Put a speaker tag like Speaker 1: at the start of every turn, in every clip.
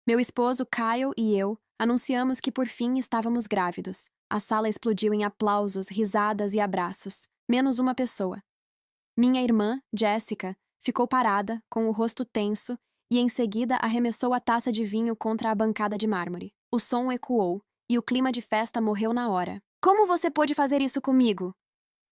Speaker 1: Meu esposo, Kyle, e eu anunciamos que por fim estávamos grávidos. A sala explodiu em aplausos, risadas e abraços, menos uma pessoa. Minha irmã, Jessica, ficou parada, com o rosto tenso, e em seguida arremessou a taça de vinho contra a bancada de mármore. O som ecoou, e o clima de festa morreu na hora. Como você pôde fazer isso comigo?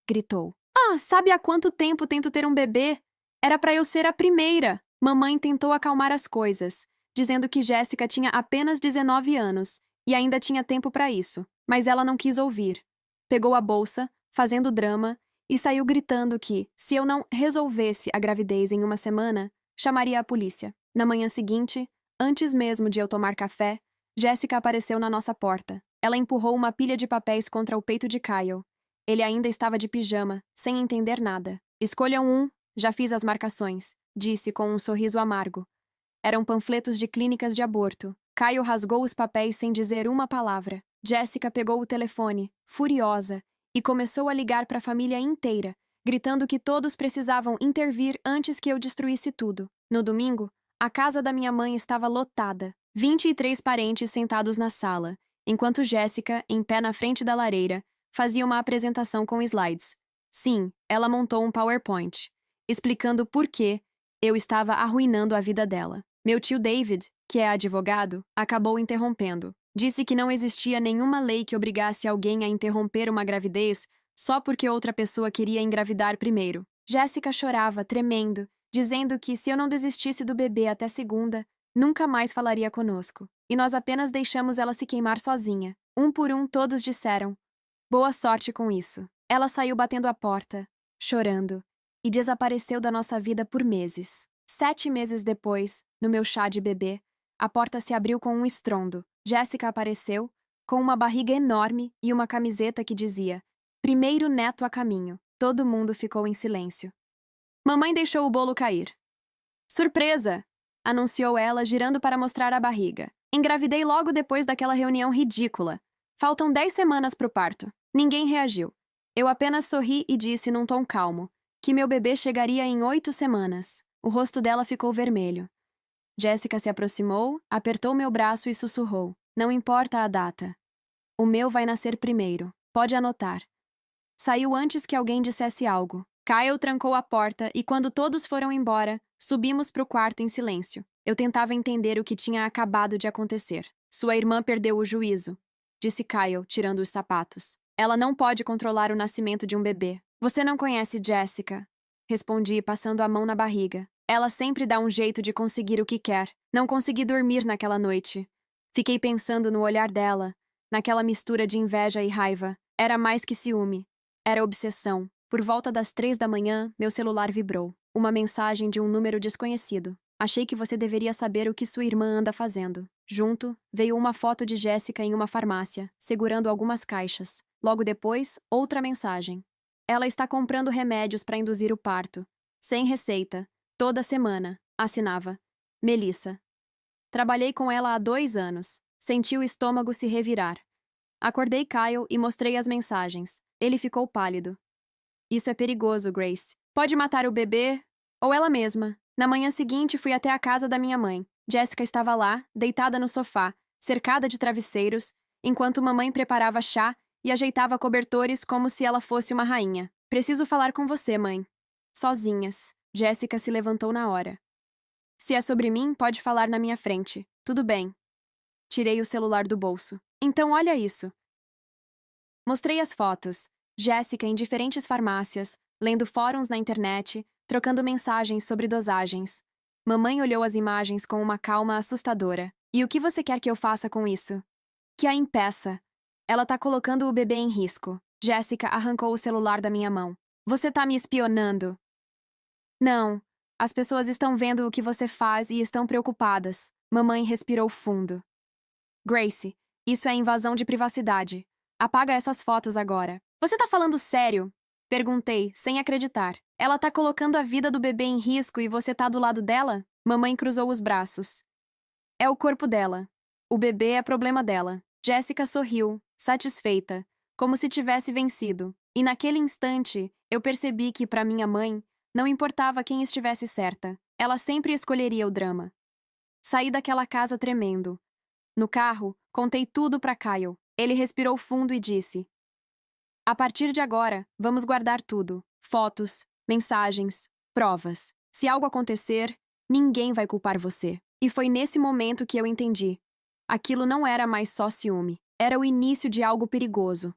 Speaker 1: Gritou. Ah, sabe há quanto tempo tento ter um bebê? Era para eu ser a primeira. Mamãe tentou acalmar as coisas, dizendo que Jéssica tinha apenas 19 anos e ainda tinha tempo para isso, mas ela não quis ouvir. Pegou a bolsa, fazendo drama, e saiu gritando que, se eu não resolvesse a gravidez em uma semana, chamaria a polícia. Na manhã seguinte, antes mesmo de eu tomar café, Jéssica apareceu na nossa porta. Ela empurrou uma pilha de papéis contra o peito de Kyle. Ele ainda estava de pijama, sem entender nada. Escolham um, já fiz as marcações, disse com um sorriso amargo. Eram panfletos de clínicas de aborto. Kyle rasgou os papéis sem dizer uma palavra. Jessica pegou o telefone, furiosa, e começou a ligar para a família inteira, gritando que todos precisavam intervir antes que eu destruísse tudo. No domingo, a casa da minha mãe estava lotada, 23 parentes sentados na sala, enquanto Jessica, em pé na frente da lareira, fazia uma apresentação com slides. Sim, ela montou um PowerPoint, explicando por que eu estava arruinando a vida dela. Meu tio David, que é advogado, acabou interrompendo. Disse que não existia nenhuma lei que obrigasse alguém a interromper uma gravidez só porque outra pessoa queria engravidar primeiro. Jéssica chorava, tremendo, dizendo que se eu não desistisse do bebê até segunda, nunca mais falaria conosco. E nós apenas deixamos ela se queimar sozinha. Um por um, todos disseram: boa sorte com isso. Ela saiu batendo a porta, chorando, e desapareceu da nossa vida por meses. 7 meses depois, no meu chá de bebê, a porta se abriu com um estrondo. Jéssica apareceu, com uma barriga enorme e uma camiseta que dizia: primeiro neto a caminho. Todo mundo ficou em silêncio. Mamãe deixou o bolo cair. Surpresa! Anunciou ela, girando para mostrar a barriga. Engravidei logo depois daquela reunião ridícula. Faltam 10 semanas para o parto. Ninguém reagiu. Eu apenas sorri e disse num tom calmo que meu bebê chegaria em 8 semanas. O rosto dela ficou vermelho. Jéssica se aproximou, apertou meu braço e sussurrou: não importa a data. O meu vai nascer primeiro. Pode anotar. Saiu antes que alguém dissesse algo. Kyle trancou a porta e, quando todos foram embora, subimos para o quarto em silêncio. Eu tentava entender o que tinha acabado de acontecer. Sua irmã perdeu o juízo, disse Kyle, tirando os sapatos. Ela não pode controlar o nascimento de um bebê. Você não conhece Jessica, respondi, passando a mão na barriga. Ela sempre dá um jeito de conseguir o que quer. Não consegui dormir naquela noite. Fiquei pensando no olhar dela, naquela mistura de inveja e raiva. Era mais que ciúme. Era obsessão. Por volta das 3 da manhã, meu celular vibrou. Uma mensagem de um número desconhecido. Achei que você deveria saber o que sua irmã anda fazendo. Junto, veio uma foto de Jéssica em uma farmácia, segurando algumas caixas. Logo depois, outra mensagem. Ela está comprando remédios para induzir o parto. Sem receita. Toda semana. Assinava. Melissa. Trabalhei com ela há 2 anos. Senti o estômago se revirar. Acordei Kyle e mostrei as mensagens. Ele ficou pálido. Isso é perigoso, Grace. Pode matar o bebê ou ela mesma. Na manhã seguinte, fui até a casa da minha mãe. Jessica estava lá, deitada no sofá, cercada de travesseiros, enquanto mamãe preparava chá e ajeitava cobertores como se ela fosse uma rainha. Preciso falar com você, mãe. Sozinhas. Jéssica se levantou na hora. Se é sobre mim, pode falar na minha frente. Tudo bem. Tirei o celular do bolso. Então olha isso. Mostrei as fotos. Jéssica em diferentes farmácias, lendo fóruns na internet, trocando mensagens sobre dosagens. Mamãe olhou as imagens com uma calma assustadora. E o que você quer que eu faça com isso? Que a impeça. Ela tá colocando o bebê em risco. Jéssica arrancou o celular da minha mão. Você tá me espionando? Não. As pessoas estão vendo o que você faz e estão preocupadas. Mamãe respirou fundo. Grace, isso é invasão de privacidade. Apaga essas fotos agora. Você tá falando sério? Perguntei, sem acreditar. Ela tá colocando a vida do bebê em risco e você tá do lado dela? Mamãe cruzou os braços. É o corpo dela. O bebê é problema dela. Jéssica sorriu, satisfeita, como se tivesse vencido. E naquele instante, eu percebi que, para minha mãe, não importava quem estivesse certa. Ela sempre escolheria o drama. Saí daquela casa tremendo. No carro, contei tudo para Kyle. Ele respirou fundo e disse: A partir de agora, vamos guardar tudo: fotos, mensagens, provas. Se algo acontecer, ninguém vai culpar você. E foi nesse momento que eu entendi. Aquilo não era mais só ciúme, era o início de algo perigoso.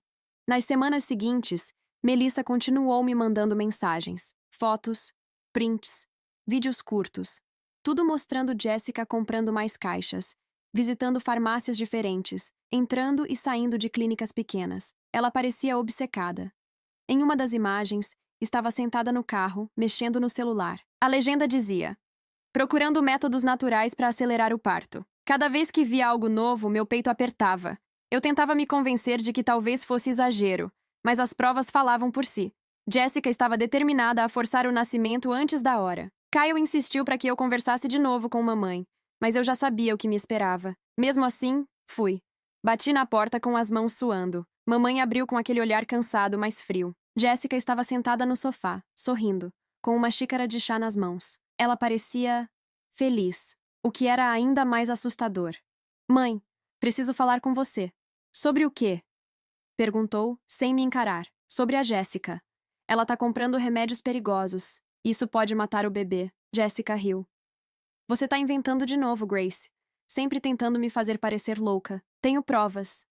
Speaker 1: Nas semanas seguintes, Melissa continuou me mandando mensagens, fotos, prints, vídeos curtos, tudo mostrando Jessica comprando mais caixas, visitando farmácias diferentes, entrando e saindo de clínicas pequenas. Ela parecia obcecada. Em uma das imagens, estava sentada no carro, mexendo no celular. A legenda dizia: procurando métodos naturais para acelerar o parto. Cada vez que via algo novo, meu peito apertava. Eu tentava me convencer de que talvez fosse exagero, mas as provas falavam por si. Jessica estava determinada a forçar o nascimento antes da hora. Kyle insistiu para que eu conversasse de novo com mamãe, mas eu já sabia o que me esperava. Mesmo assim, fui. Bati na porta com as mãos suando. Mamãe abriu com aquele olhar cansado, mas frio. Jessica estava sentada no sofá, sorrindo, com uma xícara de chá nas mãos. Ela parecia feliz, o que era ainda mais assustador. Mãe, preciso falar com você. Sobre o quê? Perguntou, sem me encarar. Sobre a Jéssica. Ela tá comprando remédios perigosos. Isso pode matar o bebê. Jéssica riu. Você tá inventando de novo, Grace. Sempre tentando me fazer parecer louca. Tenho provas.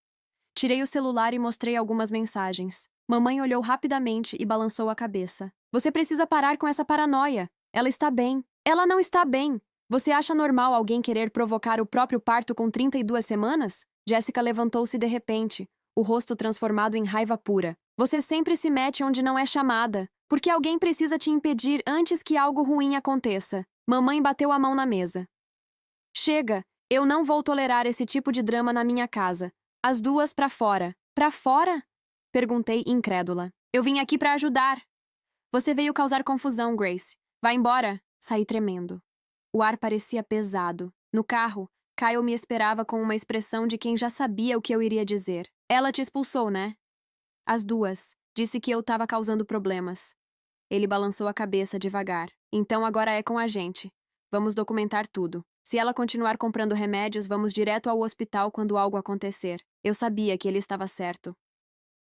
Speaker 1: Tirei o celular e mostrei algumas mensagens. Mamãe olhou rapidamente e balançou a cabeça. Você precisa parar com essa paranoia. Ela está bem. Ela não está bem. Você acha normal alguém querer provocar o próprio parto com 32 semanas? Jéssica levantou-se de repente, o rosto transformado em raiva pura. Você sempre se mete onde não é chamada, porque alguém precisa te impedir antes que algo ruim aconteça. Mamãe bateu a mão na mesa. Chega, eu não vou tolerar esse tipo de drama na minha casa. As duas pra fora. Pra fora? Perguntei incrédula. Eu vim aqui pra ajudar. Você veio causar confusão, Grace. Vai embora. Saí tremendo. O ar parecia pesado. No carro, Kyle me esperava com uma expressão de quem já sabia o que eu iria dizer. Ela te expulsou, né? As duas. Disse que eu estava causando problemas. Ele balançou a cabeça devagar. Então agora é com a gente. Vamos documentar tudo. Se ela continuar comprando remédios, vamos direto ao hospital quando algo acontecer. Eu sabia que ele estava certo.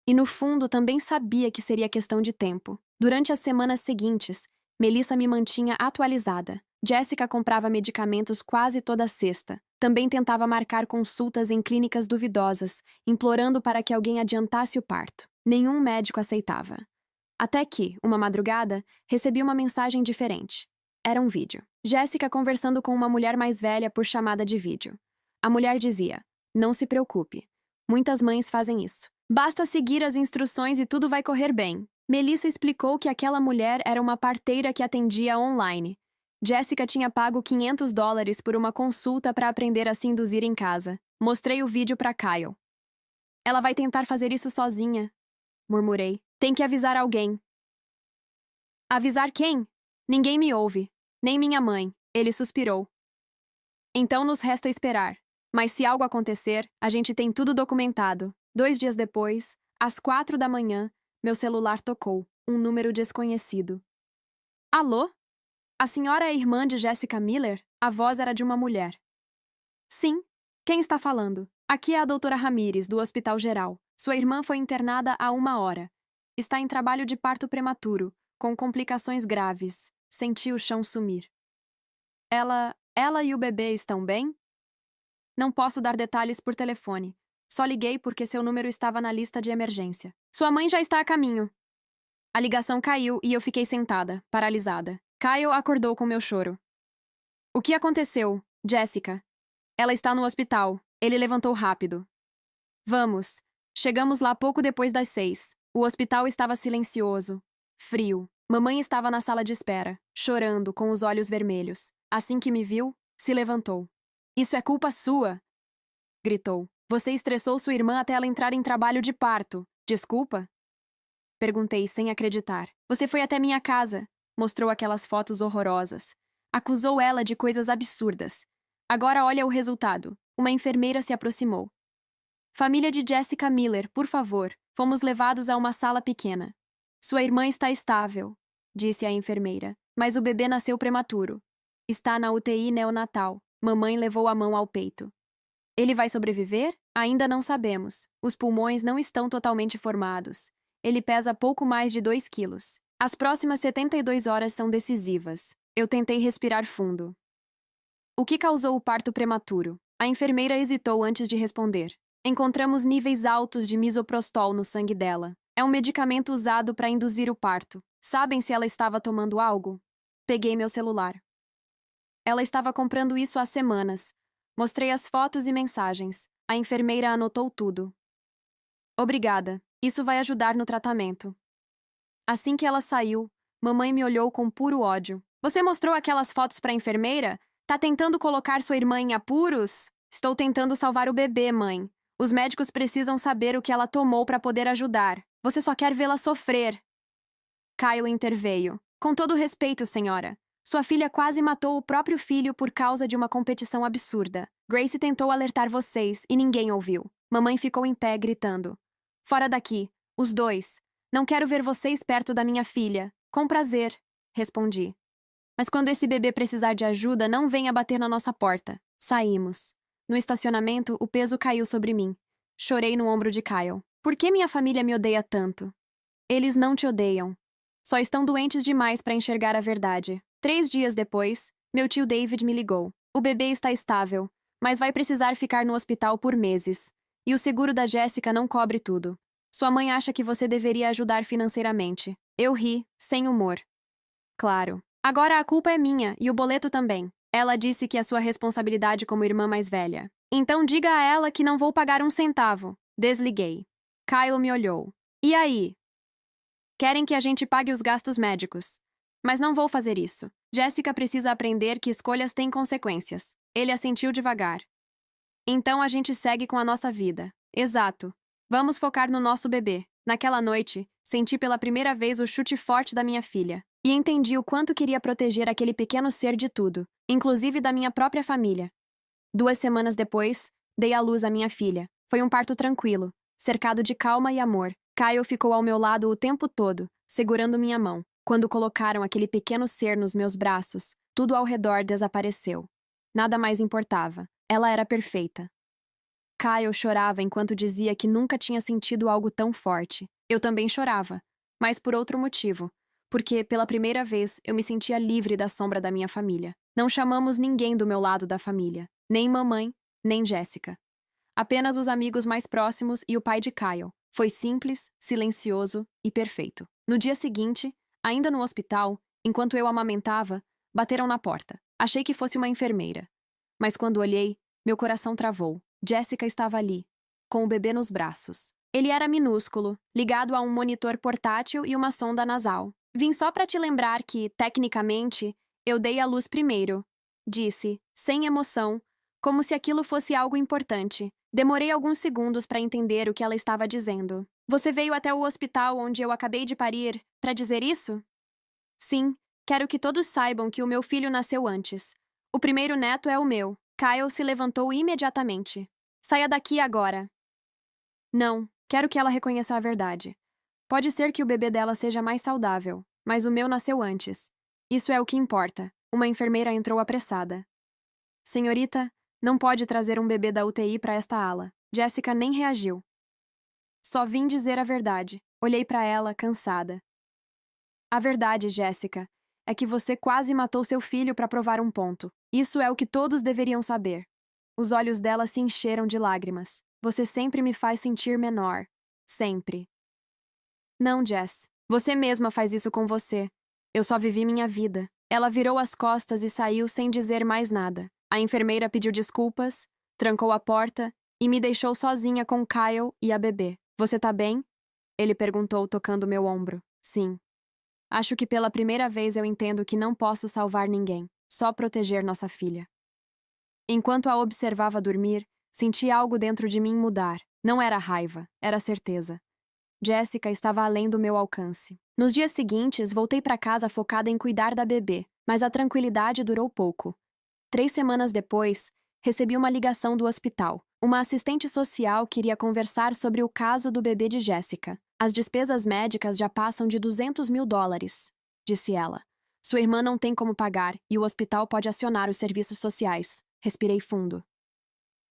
Speaker 1: E no fundo também sabia que seria questão de tempo. Durante as semanas seguintes, Melissa me mantinha atualizada. Jessica comprava medicamentos quase toda sexta. Também tentava marcar consultas em clínicas duvidosas, implorando para que alguém adiantasse o parto. Nenhum médico aceitava. Até que, uma madrugada, recebi uma mensagem diferente. Era um vídeo. Jessica conversando com uma mulher mais velha por chamada de vídeo. A mulher dizia: não se preocupe. Muitas mães fazem isso. Basta seguir as instruções e tudo vai correr bem. Melissa explicou que aquela mulher era uma parteira que atendia online. Jessica tinha pago $500 por uma consulta para aprender a se induzir em casa. Mostrei o vídeo para Kyle. Ela vai tentar fazer isso sozinha, murmurei. Tem que avisar alguém. Avisar quem? Ninguém me ouve. Nem minha mãe. Ele suspirou. Então nos resta esperar. Mas se algo acontecer, a gente tem tudo documentado. 2 dias depois, às 4 da manhã, meu celular tocou. Um número desconhecido. Alô? A senhora é irmã de Jessica Miller? A voz era de uma mulher. Sim. Quem está falando? Aqui é a doutora Ramírez, do Hospital Geral. Sua irmã foi internada há 1 hora. Está em trabalho de parto prematuro, com complicações graves. Senti o chão sumir. Ela e o bebê estão bem? Não posso dar detalhes por telefone. Só liguei porque seu número estava na lista de emergência. Sua mãe já está a caminho. A ligação caiu e eu fiquei sentada, paralisada. Kyle acordou com meu choro. O que aconteceu, Jessica? Ela está no hospital. Ele levantou rápido. Vamos. Chegamos lá pouco depois das 6. O hospital estava silencioso, frio. Mamãe estava na sala de espera, chorando, com os olhos vermelhos. Assim que me viu, se levantou. Isso é culpa sua! Gritou. Você estressou sua irmã até ela entrar em trabalho de parto. Desculpa? Perguntei sem acreditar. Você foi até minha casa. Mostrou aquelas fotos horrorosas. Acusou ela de coisas absurdas. Agora olha o resultado. Uma enfermeira se aproximou. Família de Jessica Miller, por favor. Fomos levados a uma sala pequena. Sua irmã está estável, disse a enfermeira, mas o bebê nasceu prematuro. Está na UTI neonatal. Mamãe levou a mão ao peito. Ele vai sobreviver? Ainda não sabemos. Os pulmões não estão totalmente formados. Ele pesa pouco mais de 2 quilos. As próximas 72 horas são decisivas. Eu tentei respirar fundo. O que causou o parto prematuro? A enfermeira hesitou antes de responder. Encontramos níveis altos de misoprostol no sangue dela. É um medicamento usado para induzir o parto. Sabem se ela estava tomando algo? Peguei meu celular. Ela estava comprando isso há semanas. Mostrei as fotos e mensagens. A enfermeira anotou tudo. Obrigada. Isso vai ajudar no tratamento. Assim que ela saiu, mamãe me olhou com puro ódio. Você mostrou aquelas fotos para a enfermeira? Tá tentando colocar sua irmã em apuros? Estou tentando salvar o bebê, mãe. Os médicos precisam saber o que ela tomou para poder ajudar. Você só quer vê-la sofrer. Kyle interveio. Com todo respeito, senhora. Sua filha quase matou o próprio filho por causa de uma competição absurda. Grace tentou alertar vocês e ninguém ouviu. Mamãe ficou em pé, gritando. Fora daqui. Os dois. Não quero ver vocês perto da minha filha. Com prazer, respondi. Mas quando esse bebê precisar de ajuda, não venha bater na nossa porta. Saímos. No estacionamento, o peso caiu sobre mim. Chorei no ombro de Kyle. Por que minha família me odeia tanto? Eles não te odeiam. Só estão doentes demais para enxergar a verdade. 3 dias depois, meu tio David me ligou. O bebê está estável, mas vai precisar ficar no hospital por meses. E o seguro da Jéssica não cobre tudo. Sua mãe acha que você deveria ajudar financeiramente. Eu ri, sem humor. Claro. Agora a culpa é minha e o boleto também. Ela disse que é sua responsabilidade como irmã mais velha. Então diga a ela que não vou pagar um centavo. Desliguei. Kyle me olhou. E aí? Querem que a gente pague os gastos médicos. Mas não vou fazer isso. Jéssica precisa aprender que escolhas têm consequências. Ele assentiu devagar. Então a gente segue com a nossa vida. Exato. Vamos focar no nosso bebê. Naquela noite, senti pela primeira vez o chute forte da minha filha. E entendi o quanto queria proteger aquele pequeno ser de tudo, inclusive da minha própria família. 2 semanas depois, dei à luz a minha filha. Foi um parto tranquilo, cercado de calma e amor. Kyle ficou ao meu lado o tempo todo, segurando minha mão. Quando colocaram aquele pequeno ser nos meus braços, tudo ao redor desapareceu. Nada mais importava. Ela era perfeita. Kyle chorava enquanto dizia que nunca tinha sentido algo tão forte. Eu também chorava, mas por outro motivo. Porque, pela primeira vez, eu me sentia livre da sombra da minha família. Não chamamos ninguém do meu lado da família. Nem mamãe, nem Jéssica. Apenas os amigos mais próximos e o pai de Kyle. Foi simples, silencioso e perfeito. No dia seguinte, ainda no hospital, enquanto eu amamentava, bateram na porta. Achei que fosse uma enfermeira. Mas quando olhei, meu coração travou. Jéssica estava ali, com o bebê nos braços. Ele era minúsculo, ligado a um monitor portátil e uma sonda nasal. Vim só para te lembrar que, tecnicamente, eu dei à luz primeiro, disse, sem emoção, como se aquilo fosse algo importante. Demorei alguns segundos para entender o que ela estava dizendo. Você veio até o hospital onde eu acabei de parir para dizer isso? Sim, quero que todos saibam que o meu filho nasceu antes. O primeiro neto é o meu. Kyle se levantou imediatamente. Saia daqui agora. Não, quero que ela reconheça a verdade. Pode ser que o bebê dela seja mais saudável, mas o meu nasceu antes. Isso é o que importa. Uma enfermeira entrou apressada. Senhorita, não pode trazer um bebê da UTI para esta ala. Jéssica nem reagiu. Só vim dizer a verdade. Olhei para ela, cansada. A verdade, Jéssica, é que você quase matou seu filho para provar um ponto. Isso é o que todos deveriam saber. Os olhos dela se encheram de lágrimas. Você sempre me faz sentir menor. Sempre. Não, Jess. Você mesma faz isso com você. Eu só vivi minha vida. Ela virou as costas e saiu sem dizer mais nada. A enfermeira pediu desculpas, trancou a porta e me deixou sozinha com Kyle e a bebê. Você tá bem? Ele perguntou, tocando meu ombro. Sim. Acho que pela primeira vez eu entendo que não posso salvar ninguém, só proteger nossa filha. Enquanto a observava dormir, senti algo dentro de mim mudar. Não era raiva, era certeza. Jéssica estava além do meu alcance. Nos dias seguintes, voltei para casa focada em cuidar da bebê, mas a tranquilidade durou pouco. 3 semanas depois, recebi uma ligação do hospital. Uma assistente social queria conversar sobre o caso do bebê de Jéssica. As despesas médicas já passam de $200.000, disse ela. Sua irmã não tem como pagar e o hospital pode acionar os serviços sociais. Respirei fundo.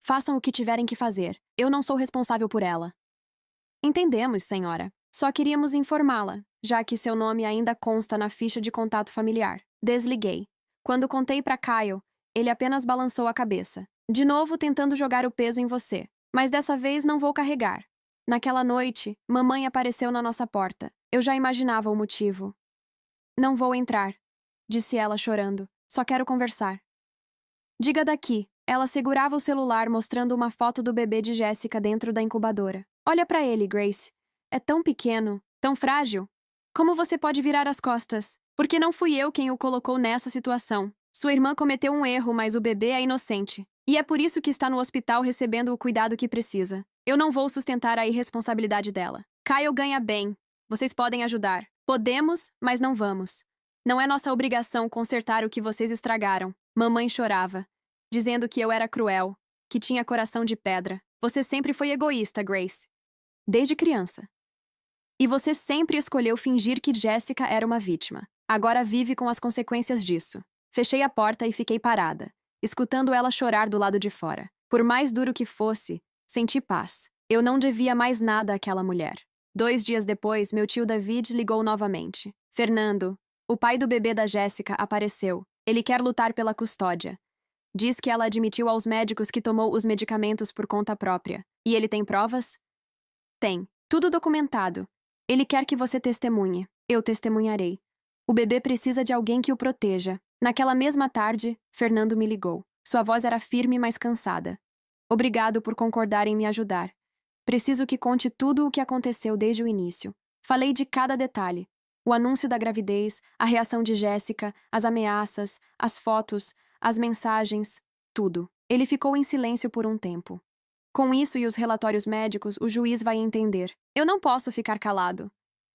Speaker 1: Façam o que tiverem que fazer. Eu não sou responsável por ela. Entendemos, senhora. Só queríamos informá-la, já que seu nome ainda consta na ficha de contato familiar. Desliguei. Quando contei para Kyle, ele apenas balançou a cabeça. De novo tentando jogar o peso em você. Mas dessa vez não vou carregar. Naquela noite, mamãe apareceu na nossa porta. Eu já imaginava o motivo. Não vou entrar, disse ela chorando. Só quero conversar. Diga daqui. Ela segurava o celular mostrando uma foto do bebê de Jéssica dentro da incubadora. Olha para ele, Grace. É tão pequeno, tão frágil. Como você pode virar as costas? Porque não fui eu quem o colocou nessa situação. Sua irmã cometeu um erro, mas o bebê é inocente. E é por isso que está no hospital recebendo o cuidado que precisa. Eu não vou sustentar a irresponsabilidade dela. Kyle ganha bem. Vocês podem ajudar. Podemos, mas não vamos. Não é nossa obrigação consertar o que vocês estragaram. Mamãe chorava, dizendo que eu era cruel, que tinha coração de pedra. Você sempre foi egoísta, Grace. Desde criança. E você sempre escolheu fingir que Jéssica era uma vítima. Agora vive com as consequências disso. Fechei a porta e fiquei parada, escutando ela chorar do lado de fora. Por mais duro que fosse, senti paz. Eu não devia mais nada àquela mulher. 2 dias depois, meu tio David ligou novamente. Fernando, o pai do bebê da Jéssica, apareceu. Ele quer lutar pela custódia. Diz que ela admitiu aos médicos que tomou os medicamentos por conta própria. E ele tem provas? Tem. Tudo documentado. Ele quer que você testemunhe. Eu testemunharei. O bebê precisa de alguém que o proteja. Naquela mesma tarde, Fernando me ligou. Sua voz era firme, mas cansada. Obrigado por concordar em me ajudar. Preciso que conte tudo o que aconteceu desde o início. Falei de cada detalhe. O anúncio da gravidez, a reação de Jéssica, as ameaças, as fotos, as mensagens, tudo. Ele ficou em silêncio por um tempo. Com isso e os relatórios médicos, o juiz vai entender. Eu não posso ficar calado.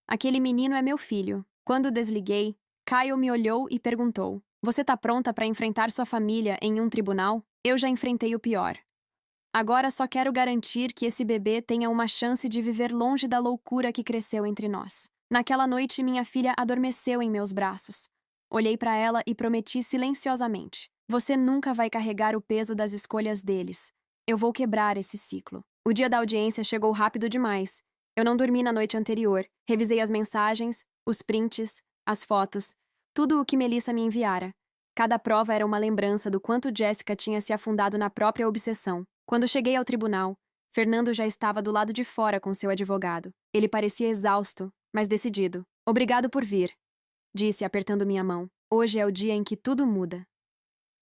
Speaker 1: Aquele menino é meu filho. Quando desliguei, Kyle me olhou e perguntou: Você tá pronta para enfrentar sua família em um tribunal? Eu já enfrentei o pior. Agora só quero garantir que esse bebê tenha uma chance de viver longe da loucura que cresceu entre nós. Naquela noite, minha filha adormeceu em meus braços. Olhei para ela e prometi silenciosamente: Você nunca vai carregar o peso das escolhas deles. Eu vou quebrar esse ciclo. O dia da audiência chegou rápido demais. Eu não dormi na noite anterior. Revisei as mensagens, os prints, as fotos, tudo o que Melissa me enviara. Cada prova era uma lembrança do quanto Jéssica tinha se afundado na própria obsessão. Quando cheguei ao tribunal, Fernando já estava do lado de fora com seu advogado. Ele parecia exausto, mas decidido. Obrigado por vir, disse, apertando minha mão. Hoje é o dia em que tudo muda.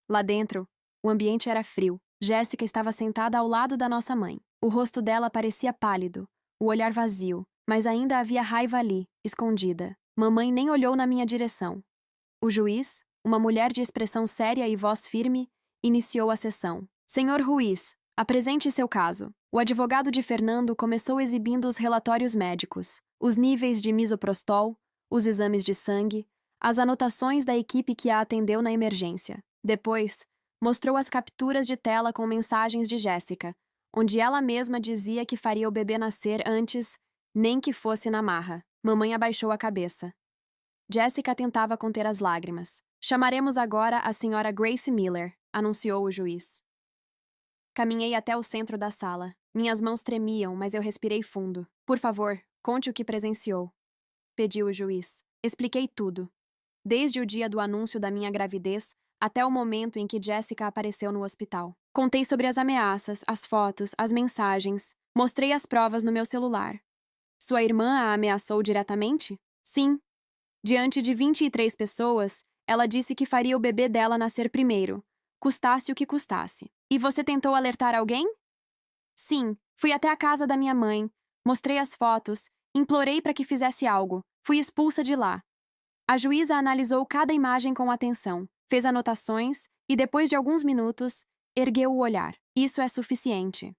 Speaker 1: Lá dentro, o ambiente era frio. Jéssica estava sentada ao lado da nossa mãe. O rosto dela parecia pálido, o olhar vazio, mas ainda havia raiva ali, escondida. Mamãe nem olhou na minha direção. O juiz, uma mulher de expressão séria e voz firme, iniciou a sessão. Senhor Ruiz, apresente seu caso. O advogado de Fernando começou exibindo os relatórios médicos, os níveis de misoprostol, os exames de sangue, as anotações da equipe que a atendeu na emergência. Depois, mostrou as capturas de tela com mensagens de Jéssica, onde ela mesma dizia que faria o bebê nascer antes, nem que fosse na marra. Mamãe abaixou a cabeça. Jéssica tentava conter as lágrimas. Chamaremos agora a senhora Grace Miller, anunciou o juiz. Caminhei até o centro da sala. Minhas mãos tremiam, mas eu respirei fundo. Por favor, conte o que presenciou, pediu o juiz. Expliquei tudo. Desde o dia do anúncio da minha gravidez até o momento em que Jéssica apareceu no hospital. Contei sobre as ameaças, as fotos, as mensagens. Mostrei as provas no meu celular. Sua irmã a ameaçou diretamente? Sim. Diante de 23 pessoas, ela disse que faria o bebê dela nascer primeiro, custasse o que custasse. E você tentou alertar alguém? Sim, fui até a casa da minha mãe, mostrei as fotos, implorei para que fizesse algo. Fui expulsa de lá. A juíza analisou cada imagem com atenção, fez anotações e, depois de alguns minutos, ergueu o olhar. Isso é suficiente.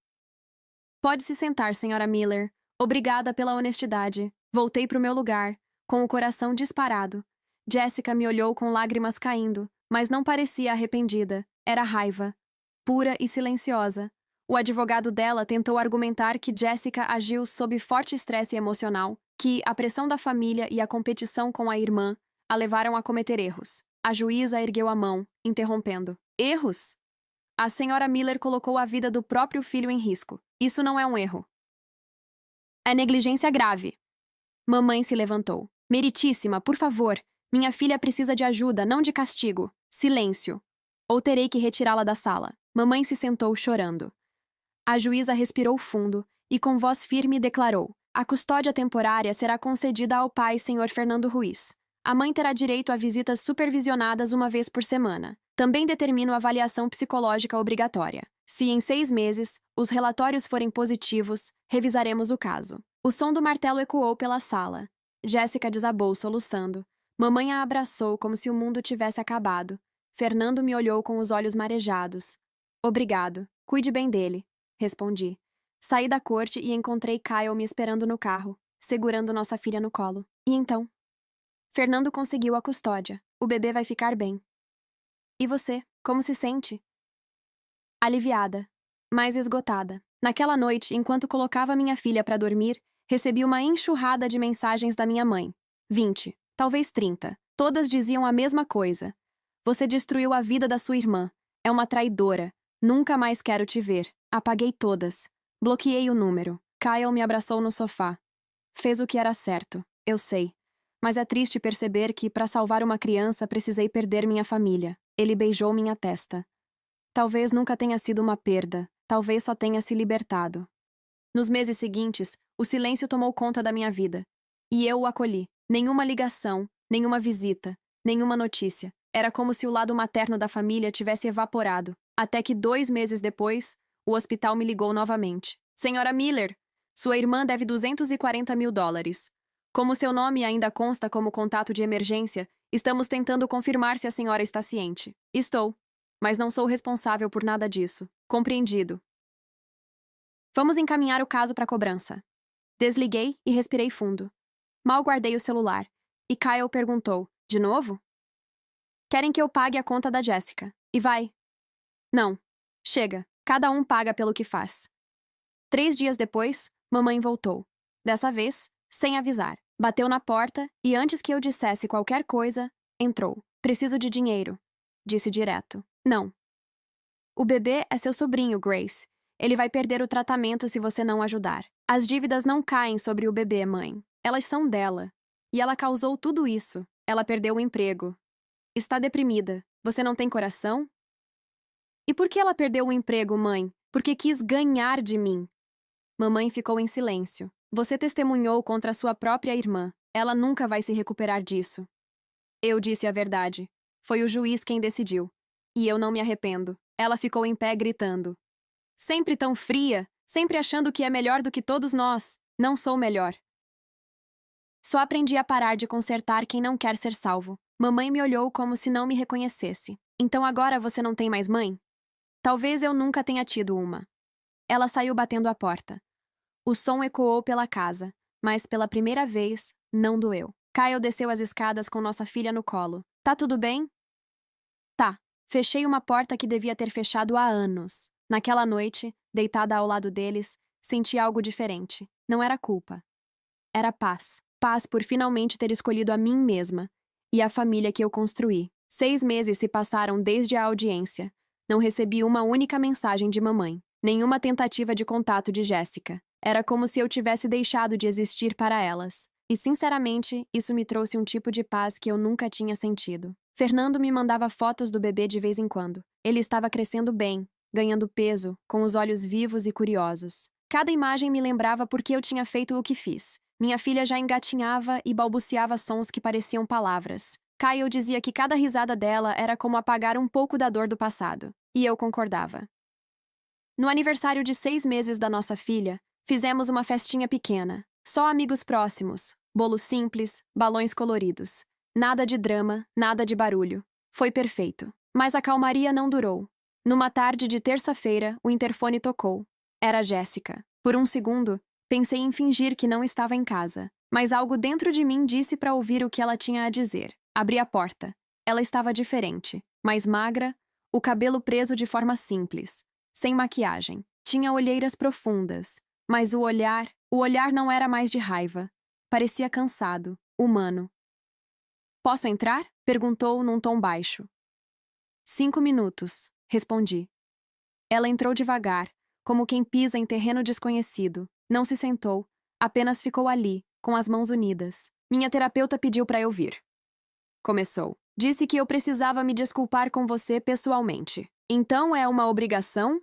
Speaker 1: Pode se sentar, senhora Miller. Obrigada pela honestidade. Voltei para o meu lugar, com o coração disparado. Jéssica me olhou com lágrimas caindo, mas não parecia arrependida. Era raiva, pura e silenciosa. O advogado dela tentou argumentar que Jéssica agiu sob forte estresse emocional, que a pressão da família e a competição com a irmã a levaram a cometer erros. A juíza ergueu a mão, interrompendo. Erros? A senhora Miller colocou a vida do próprio filho em risco. Isso não é um erro. É negligência grave. Mamãe se levantou. Meritíssima, por favor. Minha filha precisa de ajuda, não de castigo. Silêncio. Ou terei que retirá-la da sala. Mamãe se sentou chorando. A juíza respirou fundo e, com voz firme, declarou: a custódia temporária será concedida ao pai, Sr. Fernando Ruiz. A mãe terá direito a visitas supervisionadas uma vez por semana. Também determino avaliação psicológica obrigatória. Se em 6 meses os relatórios forem positivos, revisaremos o caso. O som do martelo ecoou pela sala. Jéssica desabou soluçando. Mamãe a abraçou como se o mundo tivesse acabado. Fernando me olhou com os olhos marejados. Obrigado. Cuide bem dele, respondi. Saí da corte e encontrei Kyle me esperando no carro, segurando nossa filha no colo. E então? Fernando conseguiu a custódia. O bebê vai ficar bem. E você, como se sente? Aliviada, mas esgotada. Naquela noite, enquanto colocava minha filha para dormir, recebi uma enxurrada de mensagens da minha mãe. 20, talvez 30. Todas diziam a mesma coisa. Você destruiu a vida da sua irmã. É uma traidora. Nunca mais quero te ver. Apaguei todas. Bloqueei o número. Kyle me abraçou no sofá. Fez o que era certo, eu sei. Mas é triste perceber que, para salvar uma criança, precisei perder minha família. Ele beijou minha testa. Talvez nunca tenha sido uma perda. Talvez só tenha se libertado. Nos meses seguintes, o silêncio tomou conta da minha vida. E eu o acolhi. Nenhuma ligação, nenhuma visita, nenhuma notícia. Era como se o lado materno da família tivesse evaporado. Até que 2 meses depois, o hospital me ligou novamente. Senhora Miller, sua irmã deve $240.000. Como seu nome ainda consta como contato de emergência, estamos tentando confirmar se a senhora está ciente. Estou, mas não sou responsável por nada disso. Compreendido. Vamos encaminhar o caso para cobrança. Desliguei e respirei fundo. Mal guardei o celular. E Kyle perguntou, de novo? Querem que eu pague a conta da Jéssica. E vai. Não. Chega. Cada um paga pelo que faz. 3 dias depois, mamãe voltou. Dessa vez, sem avisar. Bateu na porta e, antes que eu dissesse qualquer coisa, entrou. Preciso de dinheiro. Disse direto. Não. O bebê é seu sobrinho, Grace. Ele vai perder o tratamento se você não ajudar. As dívidas não caem sobre o bebê, mãe. Elas são dela. E ela causou tudo isso. Ela perdeu o emprego. Está deprimida. Você não tem coração? E por que ela perdeu o emprego, mãe? Porque quis ganhar de mim. Mamãe ficou em silêncio. Você testemunhou contra sua própria irmã. Ela nunca vai se recuperar disso. Eu disse a verdade. Foi o juiz quem decidiu. E eu não me arrependo. Ela ficou em pé gritando. Sempre tão fria, sempre achando que é melhor do que todos nós. Não sou melhor. Só aprendi a parar de consertar quem não quer ser salvo. Mamãe me olhou como se não me reconhecesse. Então agora você não tem mais mãe? Talvez eu nunca tenha tido uma. Ela saiu batendo a porta. O som ecoou pela casa, mas pela primeira vez, não doeu. Kyle desceu as escadas com nossa filha no colo. Tá tudo bem? Tá. Fechei uma porta que devia ter fechado há anos. Naquela noite, deitada ao lado deles, senti algo diferente. Não era culpa. Era paz. Paz por finalmente ter escolhido a mim mesma e a família que eu construí. 6 meses se passaram desde a audiência. Não recebi uma única mensagem de mamãe. Nenhuma tentativa de contato de Jéssica. Era como se eu tivesse deixado de existir para elas. E, sinceramente, isso me trouxe um tipo de paz que eu nunca tinha sentido. Fernando me mandava fotos do bebê de vez em quando. Ele estava crescendo bem, ganhando peso, com os olhos vivos e curiosos. Cada imagem me lembrava por que eu tinha feito o que fiz. Minha filha já engatinhava e balbuciava sons que pareciam palavras. Kyle dizia que cada risada dela era como apagar um pouco da dor do passado. E eu concordava. No aniversário de 6 meses da nossa filha, fizemos uma festinha pequena. Só amigos próximos, bolo simples, balões coloridos. Nada de drama, nada de barulho. Foi perfeito. Mas a calmaria não durou. Numa tarde de terça-feira, o interfone tocou. Era Jéssica. Por um segundo, pensei em fingir que não estava em casa. Mas algo dentro de mim disse para ouvir o que ela tinha a dizer. Abri a porta. Ela estava diferente. Mais magra, o cabelo preso de forma simples. Sem maquiagem. Tinha olheiras profundas. Mas o olhar não era mais de raiva. Parecia cansado, humano. Posso entrar? Perguntou num tom baixo. 5 minutos, respondi. Ela entrou devagar, como quem pisa em terreno desconhecido. Não se sentou, apenas ficou ali, com as mãos unidas. Minha terapeuta pediu para eu vir. Começou. Disse que eu precisava me desculpar com você pessoalmente. Então é uma obrigação?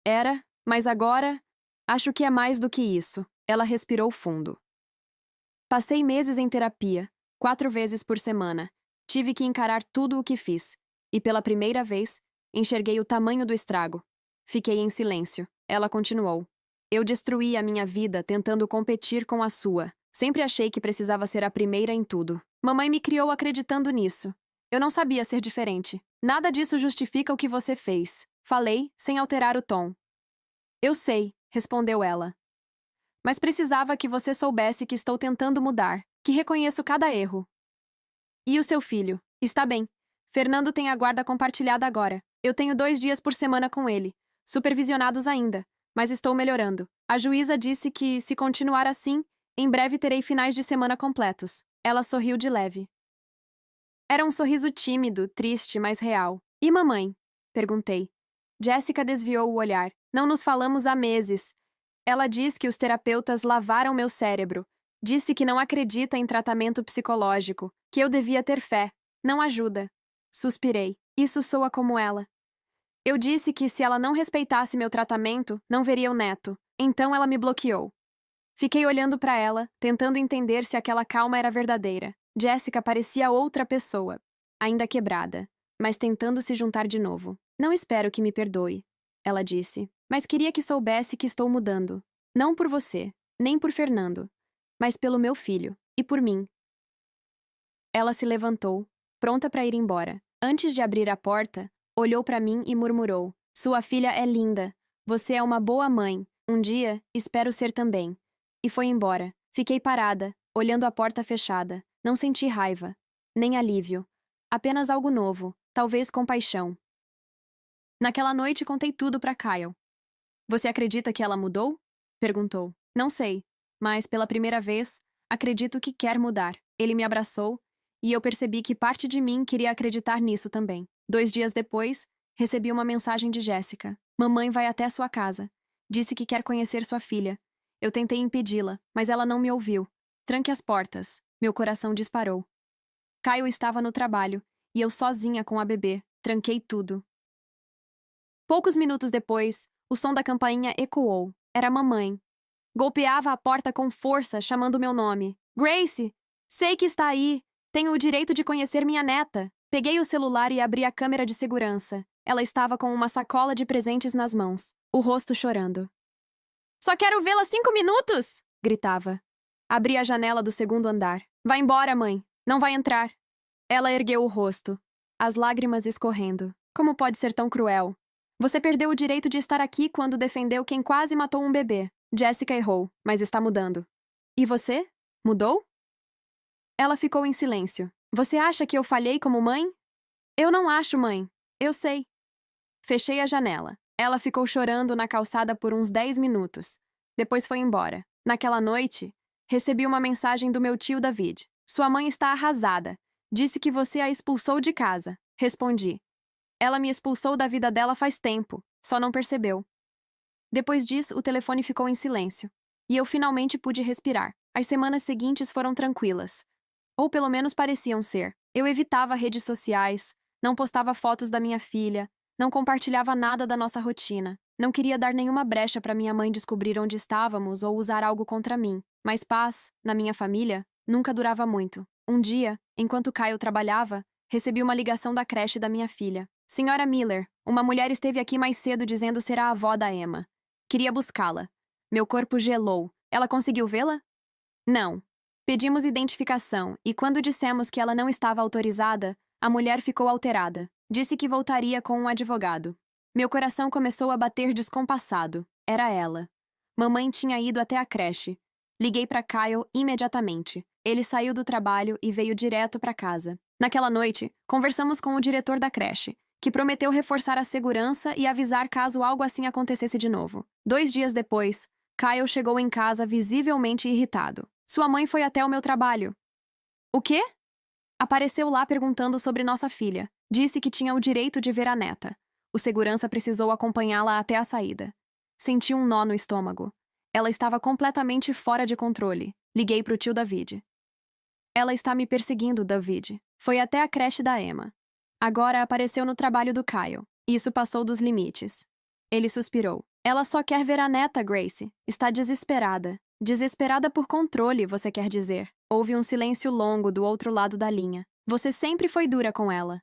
Speaker 1: Era, mas agora, acho que é mais do que isso. Ela respirou fundo. Passei meses em terapia, 4 vezes por semana. Tive que encarar tudo o que fiz. E pela primeira vez, enxerguei o tamanho do estrago. Fiquei em silêncio. Ela continuou. Eu destruí a minha vida tentando competir com a sua. Sempre achei que precisava ser a primeira em tudo. Mamãe me criou acreditando nisso. Eu não sabia ser diferente. Nada disso justifica o que você fez. Falei, sem alterar o tom. Eu sei, respondeu ela. Mas precisava que você soubesse que estou tentando mudar, que reconheço cada erro. E o seu filho? Está bem. Fernando tem a guarda compartilhada agora. Eu tenho 2 dias por semana com ele. Supervisionados ainda, mas estou melhorando. A juíza disse que, se continuar assim, em breve terei finais de semana completos. Ela sorriu de leve. Era um sorriso tímido, triste, mas real. E mamãe? Perguntei. Jéssica desviou o olhar. Não nos falamos há meses. Ela diz que os terapeutas lavaram meu cérebro. Disse que não acredita em tratamento psicológico, que eu devia ter fé. Não ajuda. Suspirei. Isso soa como ela. Eu disse que se ela não respeitasse meu tratamento, não veria o neto. Então ela me bloqueou. Fiquei olhando para ela, tentando entender se aquela calma era verdadeira. Jéssica parecia outra pessoa, ainda quebrada, mas tentando se juntar de novo. Não espero que me perdoe, ela disse, mas queria que soubesse que estou mudando. Não por você, nem por Fernando, mas pelo meu filho e por mim. Ela se levantou, pronta para ir embora. Antes de abrir a porta, olhou para mim e murmurou: Sua filha é linda. Você é uma boa mãe. Um dia, espero ser também. E foi embora. Fiquei parada, olhando a porta fechada. Não senti raiva, nem alívio. Apenas algo novo, talvez compaixão. Naquela noite contei tudo para Kyle. Você acredita que ela mudou? Perguntou. Não sei, mas pela primeira vez, acredito que quer mudar. Ele me abraçou, e eu percebi que parte de mim queria acreditar nisso também. 2 dias depois, recebi uma mensagem de Jéssica. Mamãe vai até sua casa. Disse que quer conhecer sua filha. Eu tentei impedi-la, mas ela não me ouviu. Tranque as portas. Meu coração disparou. Caio estava no trabalho, e eu sozinha com a bebê. Tranquei tudo. Poucos minutos depois, o som da campainha ecoou. Era mamãe. Golpeava a porta com força, chamando meu nome. Grace! Sei que está aí. Tenho o direito de conhecer minha neta. Peguei o celular e abri a câmera de segurança. Ela estava com uma sacola de presentes nas mãos, o rosto chorando. Só quero vê-la 5 minutos! Gritava. Abri a janela do 2º andar. Vai embora, mãe. Não vai entrar. Ela ergueu o rosto, as lágrimas escorrendo. Como pode ser tão cruel? Você perdeu o direito de estar aqui quando defendeu quem quase matou um bebê. Jéssica errou, mas está mudando. E você? Mudou? Ela ficou em silêncio. Você acha que eu falhei como mãe? Eu não acho, mãe. Eu sei. Fechei a janela. Ela ficou chorando na calçada por uns 10 minutos. Depois foi embora. Naquela noite, recebi uma mensagem do meu tio David. Sua mãe está arrasada. Disse que você a expulsou de casa. Respondi. Ela me expulsou da vida dela faz tempo. Só não percebeu. Depois disso, o telefone ficou em silêncio. E eu finalmente pude respirar. As semanas seguintes foram tranquilas. Ou pelo menos pareciam ser. Eu evitava redes sociais, não postava fotos da minha filha, não compartilhava nada da nossa rotina. Não queria dar nenhuma brecha para minha mãe descobrir onde estávamos ou usar algo contra mim. Mas paz, na minha família, nunca durava muito. Um dia, enquanto Kyle trabalhava, recebi uma ligação da creche da minha filha. Senhora Miller, uma mulher esteve aqui mais cedo dizendo ser a avó da Emma. Queria buscá-la. Meu corpo gelou. Ela conseguiu vê-la? Não. Pedimos identificação, e quando dissemos que ela não estava autorizada, a mulher ficou alterada. Disse que voltaria com um advogado. Meu coração começou a bater descompassado. Era ela. Mamãe tinha ido até a creche. Liguei para Kyle imediatamente. Ele saiu do trabalho e veio direto para casa. Naquela noite, conversamos com o diretor da creche, que prometeu reforçar a segurança e avisar caso algo assim acontecesse de novo. 2 dias depois, Kyle chegou em casa visivelmente irritado. Sua mãe foi até o meu trabalho. O quê? Apareceu lá perguntando sobre nossa filha. Disse que tinha o direito de ver a neta. O segurança precisou acompanhá-la até a saída. Senti um nó no estômago. Ela estava completamente fora de controle. Liguei para o tio David. Ela está me perseguindo, David. Foi até a creche da Emma. Agora apareceu no trabalho do Kyle. Isso passou dos limites. Ele suspirou. Ela só quer ver a neta, Grace. Está desesperada. Desesperada por controle, você quer dizer. Houve um silêncio longo do outro lado da linha. Você sempre foi dura com ela.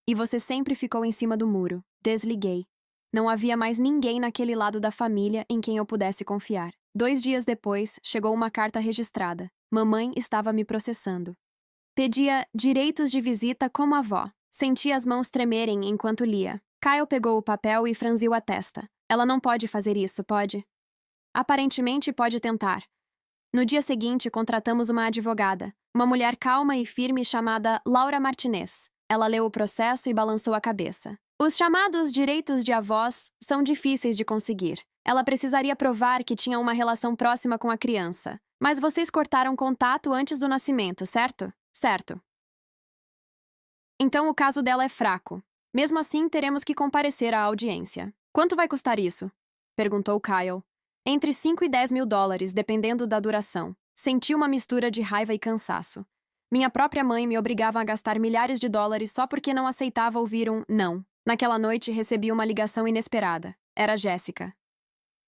Speaker 1: E você sempre ficou em cima do muro. Desliguei. Não havia mais ninguém naquele lado da família em quem eu pudesse confiar. 2 dias depois, chegou uma carta registrada. Mamãe estava me processando. Pedia direitos de visita como avó. Senti as mãos tremerem enquanto lia. Kyle pegou o papel e franziu a testa. Ela não pode fazer isso, pode? Aparentemente pode tentar. No dia seguinte, contratamos uma advogada, uma mulher calma e firme chamada Laura Martinez. Ela leu o processo e balançou a cabeça. Os chamados direitos de avós são difíceis de conseguir. Ela precisaria provar que tinha uma relação próxima com a criança. Mas vocês cortaram contato antes do nascimento, certo? Certo. Então o caso dela é fraco. Mesmo assim, teremos que comparecer à audiência. Quanto vai custar isso? Perguntou Kyle. Entre 5 e 10 mil dólares, dependendo da duração. Senti uma mistura de raiva e cansaço. Minha própria mãe me obrigava a gastar milhares de dólares só porque não aceitava ouvir um não. Naquela noite, recebi uma ligação inesperada. Era Jéssica.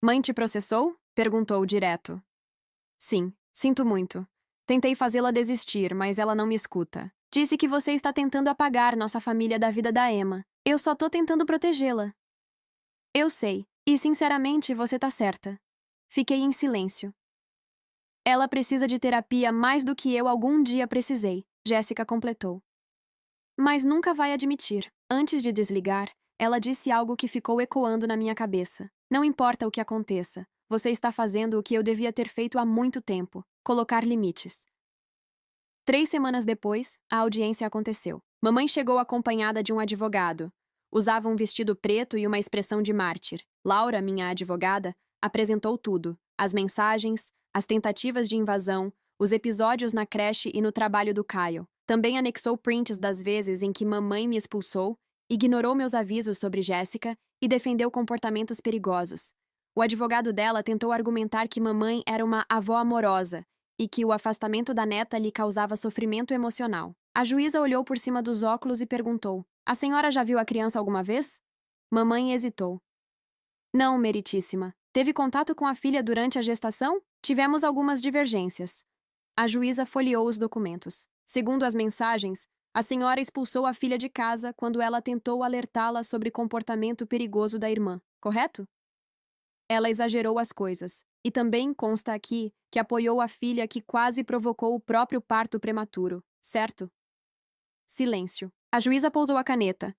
Speaker 1: Mãe te processou? Perguntou direto. Sim, sinto muito. Tentei fazê-la desistir, mas ela não me escuta. Disse que você está tentando apagar nossa família da vida da Emma. Eu só tô tentando protegê-la. Eu sei, e sinceramente você tá certa. Fiquei em silêncio. Ela precisa de terapia mais do que eu algum dia precisei, Jéssica completou. Mas nunca vai admitir. Antes de desligar, ela disse algo que ficou ecoando na minha cabeça. Não importa o que aconteça, você está fazendo o que eu devia ter feito há muito tempo, colocar limites. 3 semanas depois, a audiência aconteceu. Mamãe chegou acompanhada de um advogado. Usava um vestido preto e uma expressão de mártir. Laura, minha advogada, apresentou tudo: as mensagens, as tentativas de invasão, os episódios na creche e no trabalho do Kyle. Também anexou prints das vezes em que mamãe me expulsou, ignorou meus avisos sobre Jéssica e defendeu comportamentos perigosos. O advogado dela tentou argumentar que mamãe era uma avó amorosa e que o afastamento da neta lhe causava sofrimento emocional. A juíza olhou por cima dos óculos e perguntou: a senhora já viu a criança alguma vez? Mamãe hesitou. Não, meritíssima. Teve contato com a filha durante a gestação? Tivemos algumas divergências. A juíza folheou os documentos. Segundo as mensagens, a senhora expulsou a filha de casa quando ela tentou alertá-la sobre comportamento perigoso da irmã, correto? Ela exagerou as coisas. E também consta aqui que apoiou a filha que quase provocou o próprio parto prematuro, certo? Silêncio. A juíza pousou a caneta.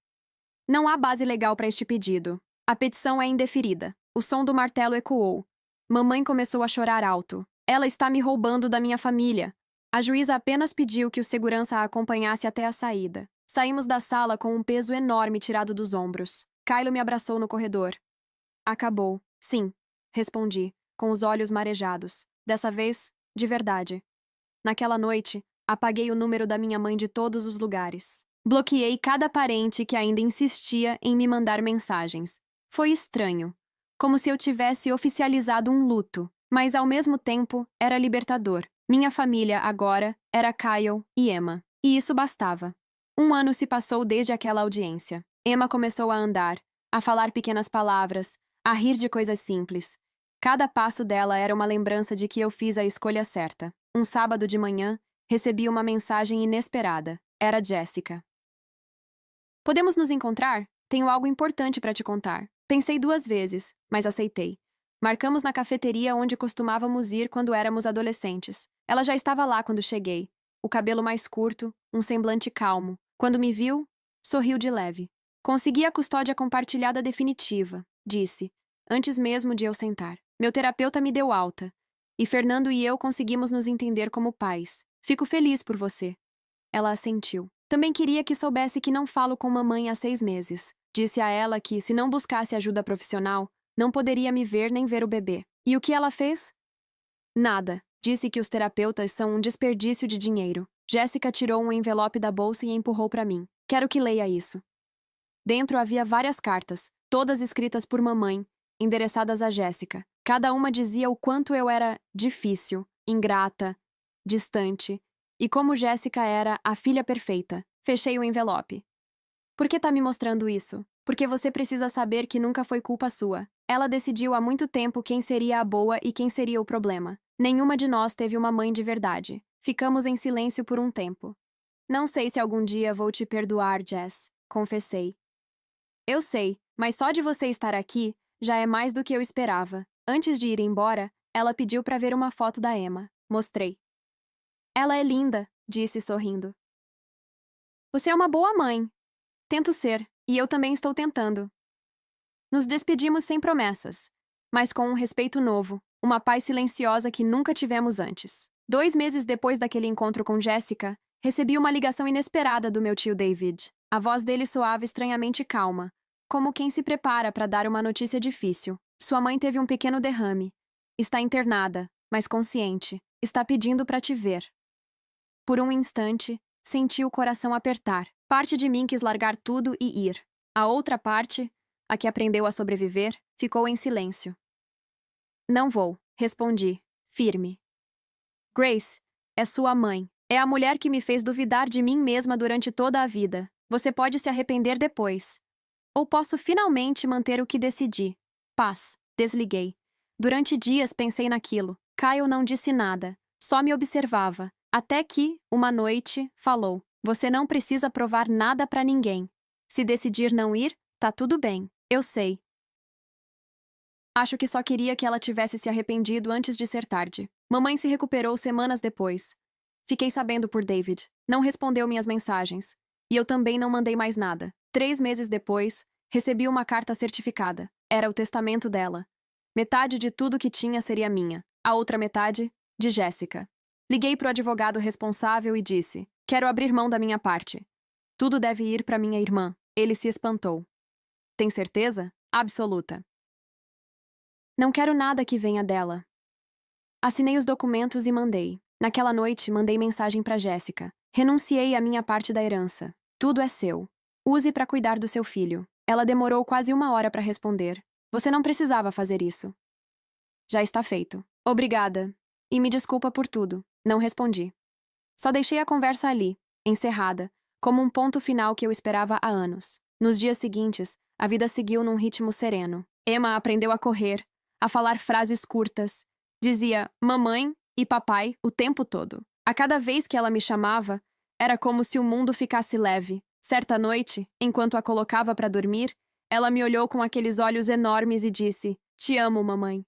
Speaker 1: Não há base legal para este pedido. A petição é indeferida. O som do martelo ecoou. Mamãe começou a chorar alto. Ela está me roubando da minha família. A juíza apenas pediu que o segurança a acompanhasse até a saída. Saímos da sala com um peso enorme tirado dos ombros. Kylo me abraçou no corredor. Acabou. Sim, respondi, com os olhos marejados. Dessa vez, de verdade. Naquela noite, apaguei o número da minha mãe de todos os lugares. Bloqueei cada parente que ainda insistia em me mandar mensagens. Foi estranho. Como se eu tivesse oficializado um luto, mas ao mesmo tempo era libertador. Minha família agora era Kyle e Emma, e isso bastava. 1 ano se passou desde aquela audiência. Emma começou a andar, a falar pequenas palavras, a rir de coisas simples. Cada passo dela era uma lembrança de que eu fiz a escolha certa. Um sábado de manhã, recebi uma mensagem inesperada. Era Jéssica. Podemos nos encontrar? Tenho algo importante para te contar. Pensei 2 vezes, mas aceitei. Marcamos na cafeteria onde costumávamos ir quando éramos adolescentes. Ela já estava lá quando cheguei. O cabelo mais curto, um semblante calmo. Quando me viu, sorriu de leve. Consegui a custódia compartilhada definitiva, disse, antes mesmo de eu sentar. Meu terapeuta me deu alta. E Fernando e eu conseguimos nos entender como pais. Fico feliz por você. Ela assentiu. Também queria que soubesse que não falo com mamãe há 6 meses. Disse a ela que, se não buscasse ajuda profissional, não poderia me ver nem ver o bebê. E o que ela fez? Nada. Disse que os terapeutas são um desperdício de dinheiro. Jéssica tirou um envelope da bolsa e empurrou para mim. Quero que leia isso. Dentro havia várias cartas, todas escritas por mamãe, endereçadas a Jéssica. Cada uma dizia o quanto eu era difícil, ingrata, distante, e como Jéssica era a filha perfeita. Fechei o envelope. Por que tá me mostrando isso? Porque você precisa saber que nunca foi culpa sua. Ela decidiu há muito tempo quem seria a boa e quem seria o problema. Nenhuma de nós teve uma mãe de verdade. Ficamos em silêncio por um tempo. Não sei se algum dia vou te perdoar, Jess, confessei. Eu sei, mas só de você estar aqui já é mais do que eu esperava. Antes de ir embora, ela pediu para ver uma foto da Emma. Mostrei. Ela é linda, disse sorrindo. Você é uma boa mãe. Tento ser, e eu também estou tentando. Nos despedimos sem promessas, mas com um respeito novo, uma paz silenciosa que nunca tivemos antes. 2 meses depois daquele encontro com Jéssica, recebi uma ligação inesperada do meu tio David. A voz dele soava estranhamente calma, como quem se prepara para dar uma notícia difícil. Sua mãe teve um pequeno derrame. Está internada, mas consciente. Está pedindo para te ver. Por um instante, senti o coração apertar. Parte de mim quis largar tudo e ir. A outra parte, a que aprendeu a sobreviver, ficou em silêncio. Não vou, respondi, firme. Grace é sua mãe. É a mulher que me fez duvidar de mim mesma durante toda a vida. Você pode se arrepender depois. Ou posso finalmente manter o que decidi. Paz. Desliguei. Durante dias pensei naquilo. Kyle não disse nada. Só me observava. Até que, uma noite, falou. Você não precisa provar nada pra ninguém. Se decidir não ir, tá tudo bem. Eu sei. Acho que só queria que ela tivesse se arrependido antes de ser tarde. Mamãe se recuperou semanas depois. Fiquei sabendo por David. Não respondeu minhas mensagens. E eu também não mandei mais nada. 3 meses depois, recebi uma carta certificada. Era o testamento dela. Metade de tudo que tinha seria minha. A outra metade, de Jéssica. Liguei pro advogado responsável e disse: quero abrir mão da minha parte. Tudo deve ir para minha irmã. Ele se espantou. Tem certeza? Absoluta. Não quero nada que venha dela. Assinei os documentos e mandei. Naquela noite, mandei mensagem para Jéssica. Renunciei à minha parte da herança. Tudo é seu. Use para cuidar do seu filho. Ela demorou quase 1 hora para responder. Você não precisava fazer isso. Já está feito. Obrigada. E me desculpa por tudo. Não respondi. Só deixei a conversa ali, encerrada, como um ponto final que eu esperava há anos. Nos dias seguintes, a vida seguiu num ritmo sereno. Emma aprendeu a correr, a falar frases curtas. Dizia mamãe e papai o tempo todo. A cada vez que ela me chamava, era como se o mundo ficasse leve. Certa noite, enquanto a colocava para dormir, ela me olhou com aqueles olhos enormes e disse: te amo, mamãe.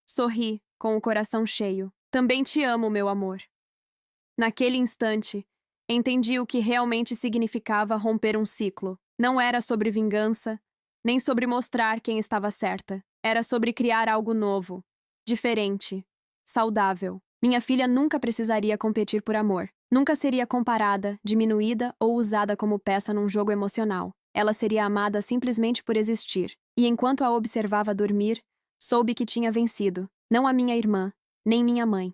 Speaker 1: Sorri, com o coração cheio. Também te amo, meu amor. Naquele instante, entendi o que realmente significava romper um ciclo. Não era sobre vingança, nem sobre mostrar quem estava certa. Era sobre criar algo novo, diferente, saudável. Minha filha nunca precisaria competir por amor. Nunca seria comparada, diminuída ou usada como peça num jogo emocional. Ela seria amada simplesmente por existir. E enquanto a observava dormir, soube que tinha vencido. Não a minha irmã, nem minha mãe,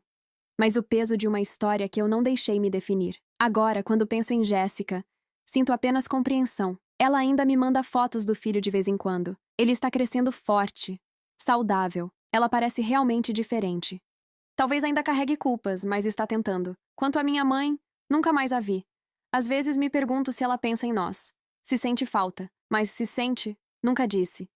Speaker 1: mas o peso de uma história que eu não deixei me definir. Agora, quando penso em Jéssica, sinto apenas compreensão. Ela ainda me manda fotos do filho de vez em quando. Ele está crescendo forte, saudável. Ela parece realmente diferente. Talvez ainda carregue culpas, mas está tentando. Quanto à minha mãe, nunca mais a vi. Às vezes me pergunto se ela pensa em nós. Se sente falta, mas se sente, nunca disse.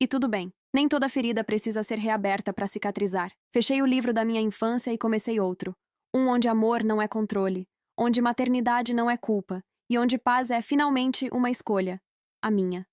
Speaker 1: E tudo bem. Nem toda ferida precisa ser reaberta para cicatrizar. Fechei o livro da minha infância e comecei outro. Um onde amor não é controle, onde maternidade não é culpa, e onde paz é finalmente uma escolha. A minha.